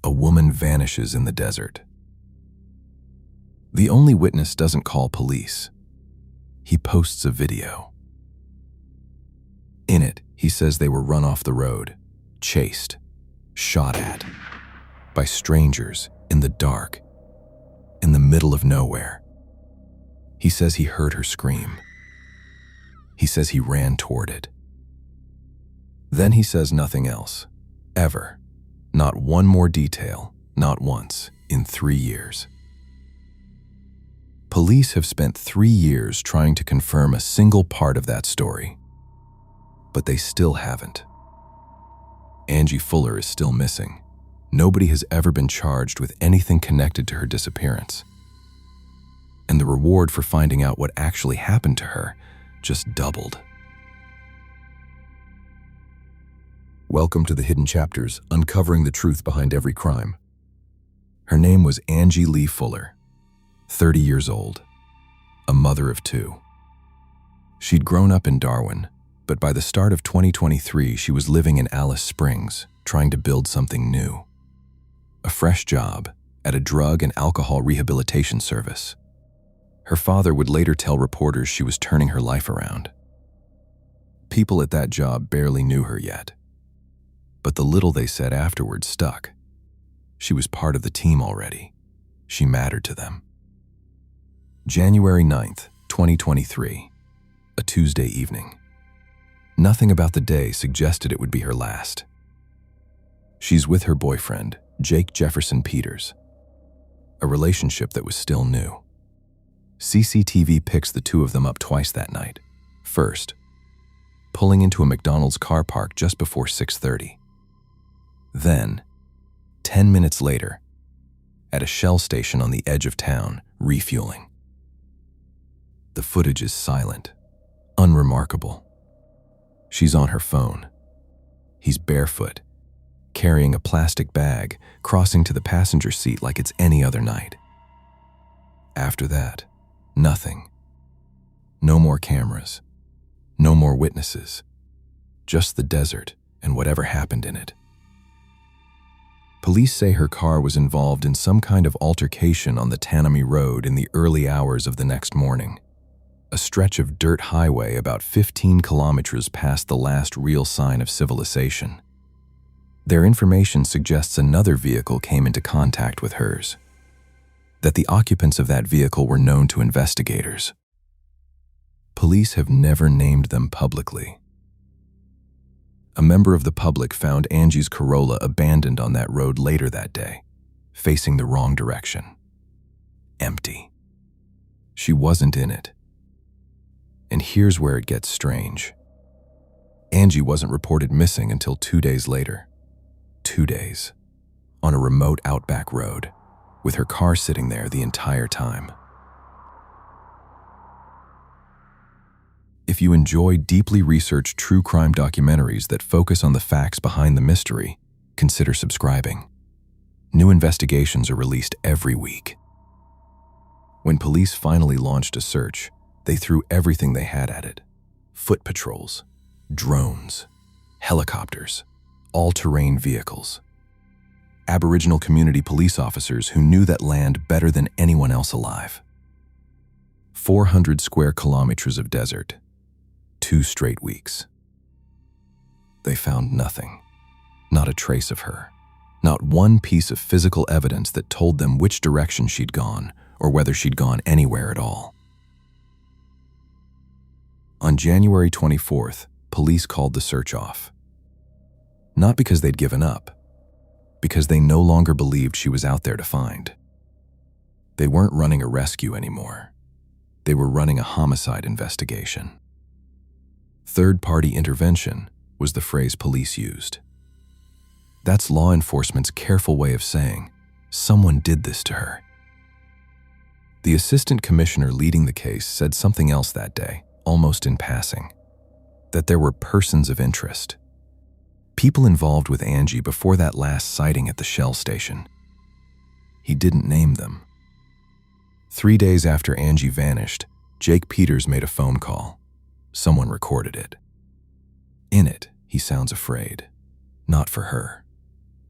a woman vanishes in the desert. The only witness doesn't call police. He posts a video. In it, he says they were run off the road, chased, shot at, by strangers in the dark, in the middle of nowhere. He says he heard her scream. He says he ran toward it. Then he says nothing else, ever. Not one more detail, not once, in 3 years. Police have spent 3 years trying to confirm a single part of that story, but they still haven't. Angie Fuller is still missing. Nobody has ever been charged with anything connected to her disappearance. And the reward for finding out what actually happened to her just doubled. Welcome to the Hidden Chapters, uncovering the truth behind every crime. Her name was Angie Lee Fuller, 30 years old, a mother of 2. She'd grown up in Darwin, but by the start of 2023, she was living in Alice Springs, trying to build something new. A fresh job at a drug and alcohol rehabilitation service. Her father would later tell reporters she was turning her life around. People at that job barely knew her yet, but the little they said afterwards stuck. She was part of the team already. She mattered to them. January 9th, 2023, a Tuesday evening. Nothing about the day suggested it would be her last. She's with her boyfriend, Jake Jefferson Peters, a relationship that was still new. CCTV picks the two of them up twice that night. First, pulling into a McDonald's car park just before 6:30. Then, 10 minutes later, at a Shell station on the edge of town, refueling. The footage is silent, unremarkable. She's on her phone. He's barefoot, carrying a plastic bag, crossing to the passenger seat like it's any other night. After that, nothing. No more cameras. No more witnesses. Just the desert and whatever happened in it. Police say her car was involved in some kind of altercation on the Tanami Road in the early hours of the next morning, a stretch of dirt highway about 15 kilometers past the last real sign of civilization. Their information suggests another vehicle came into contact with hers, that the occupants of that vehicle were known to investigators. Police have never named them publicly. A member of the public found Angie's Corolla abandoned on that road later that day, facing the wrong direction. Empty. She wasn't in it. And here's where it gets strange. Angie wasn't reported missing until 2 days later. 2 days. On a remote outback road, with her car sitting there the entire time. If you enjoy deeply researched true crime documentaries that focus on the facts behind the mystery, consider subscribing. New investigations are released every week. When police finally launched a search, they threw everything they had at it. Foot patrols, drones, helicopters, all-terrain vehicles. Aboriginal community police officers who knew that land better than anyone else alive. 400 square kilometers of desert. 2 straight weeks. They found nothing. Not a trace of her. Not one piece of physical evidence that told them which direction she'd gone or whether she'd gone anywhere at all. On January 24th, police called the search off. Not because they'd given up, because they no longer believed she was out there to find. They weren't running a rescue anymore. They were running a homicide investigation. Third-party intervention was the phrase police used. That's law enforcement's careful way of saying, someone did this to her. The assistant commissioner leading the case said something else that day, almost in passing, that there were persons of interest. People involved with Angie before that last sighting at the Shell station. He didn't name them. 3 days after Angie vanished, Jake Peters made a phone call. Someone recorded it. In it, he sounds afraid. Not for her.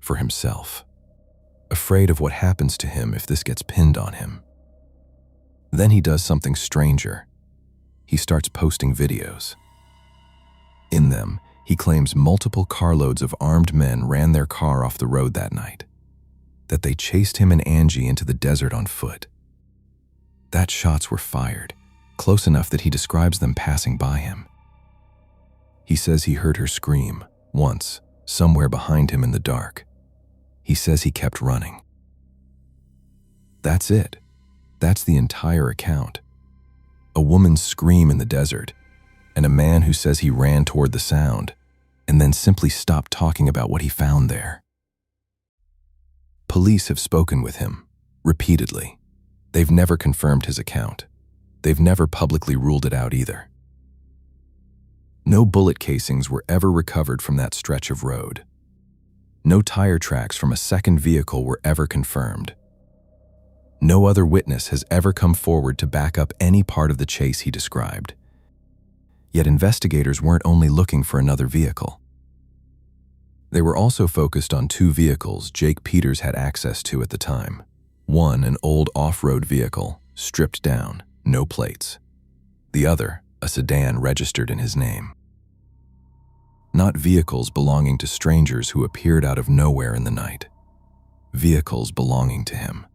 For himself. afraid of what happens to him if this gets pinned on him. Then he does something stranger. He starts posting videos. In them, he claims multiple carloads of armed men ran their car off the road that night, that they chased him and Angie into the desert on foot. That shots were fired, close enough that he describes them passing by him. He says he heard her scream, once, somewhere behind him in the dark. He says he kept running. That's it. That's the entire account. A woman's scream in the desert, and a man who says he ran toward the sound, and then simply stopped talking about what he found there. Police have spoken with him, repeatedly. They've never confirmed his account. They've never publicly ruled it out either. No bullet casings were ever recovered from that stretch of road. No tire tracks from a second vehicle were ever confirmed. No other witness has ever come forward to back up any part of the chase he described. Yet investigators weren't only looking for another vehicle. They were also focused on two vehicles Jake Peters had access to at the time. One, an old off-road vehicle, stripped down, no plates. The other, a sedan registered in his name. Not vehicles belonging to strangers who appeared out of nowhere in the night. Vehicles belonging to him.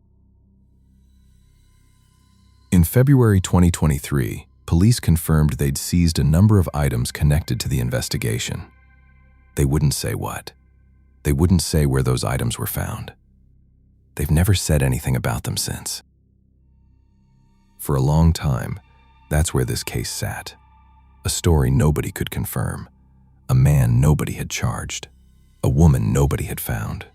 In February 2023, police confirmed they'd seized a number of items connected to the investigation. They wouldn't say what. They wouldn't say where those items were found. They've never said anything about them since. For a long time, that's where this case sat. A story nobody could confirm. A man nobody had charged. A woman nobody had found.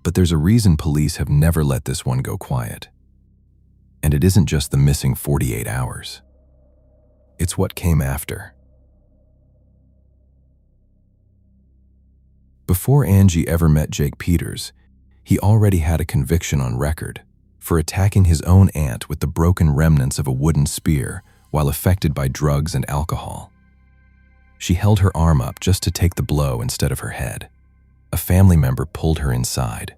But there's a reason police have never let this one go quiet. And it isn't just the missing 48 hours. It's what came after. Before Angie ever met Jake Peters, he already had a conviction on record for attacking his own aunt with the broken remnants of a wooden spear while affected by drugs and alcohol. She held her arm up just to take the blow instead of her head. A family member pulled her inside.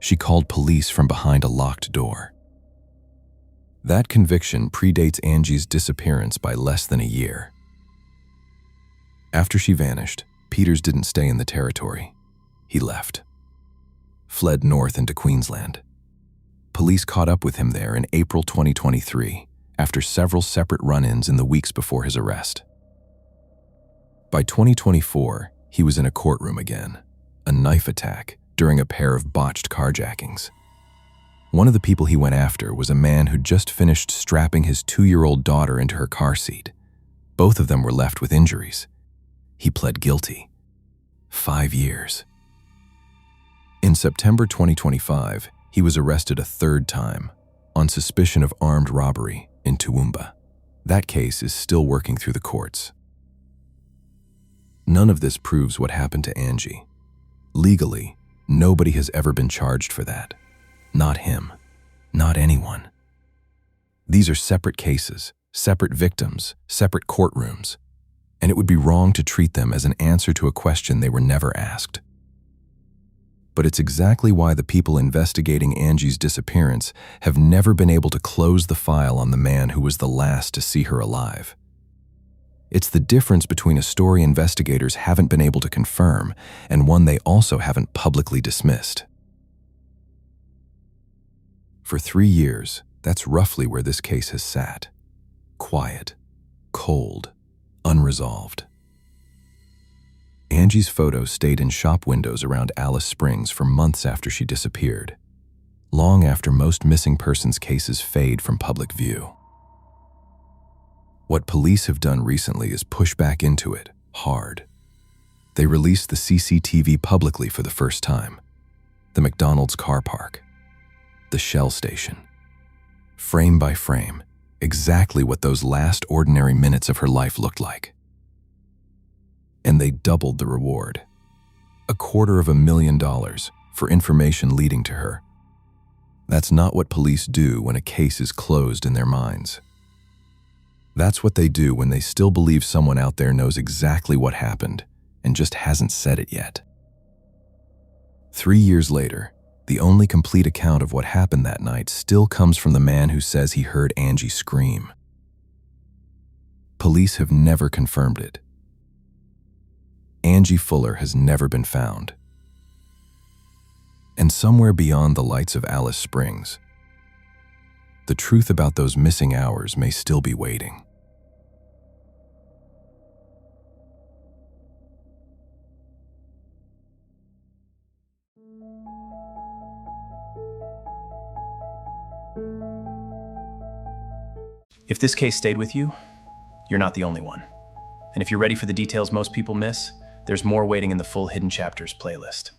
She called police from behind a locked door. That conviction predates Angie's disappearance by less than a year. After she vanished, Peters didn't stay in the territory. He left. Fled north into Queensland. Police caught up with him there in April 2023, after several separate run-ins in the weeks before his arrest. By 2024, he was in a courtroom again, a knife attack during a pair of botched carjackings. One of the people he went after was a man who'd just finished strapping his 2-year-old daughter into her car seat. Both of them were left with injuries. He pled guilty. 5 years. In September 2025, he was arrested a third time on suspicion of armed robbery in Toowoomba. That case is still working through the courts. None of this proves what happened to Angie. Legally, nobody has ever been charged for that. Not him. Not anyone. These are separate cases, separate victims, separate courtrooms, and it would be wrong to treat them as an answer to a question they were never asked. But it's exactly why the people investigating Angie's disappearance have never been able to close the file on the man who was the last to see her alive. It's the difference between a story investigators haven't been able to confirm and one they also haven't publicly dismissed. For 3 years, that's roughly where this case has sat. Quiet, cold, unresolved. Angie's photo stayed in shop windows around Alice Springs for months after she disappeared, long after most missing persons cases fade from public view. What police have done recently is push back into it, hard. They released the CCTV publicly for the first time. The McDonald's car park. The Shell station. Frame by frame, exactly what those last ordinary minutes of her life looked like. And they doubled the reward. $250,000 for information leading to her. That's not what police do when a case is closed in their minds. That's what they do when they still believe someone out there knows exactly what happened and just hasn't said it yet. 3 years later, the only complete account of what happened that night still comes from the man who says he heard Angie scream. Police have never confirmed it. Angie Fuller has never been found. And somewhere beyond the lights of Alice Springs, the truth about those missing hours may still be waiting. If this case stayed with you, you're not the only one. And if you're ready for the details most people miss, there's more waiting in the full Hidden Chapters playlist.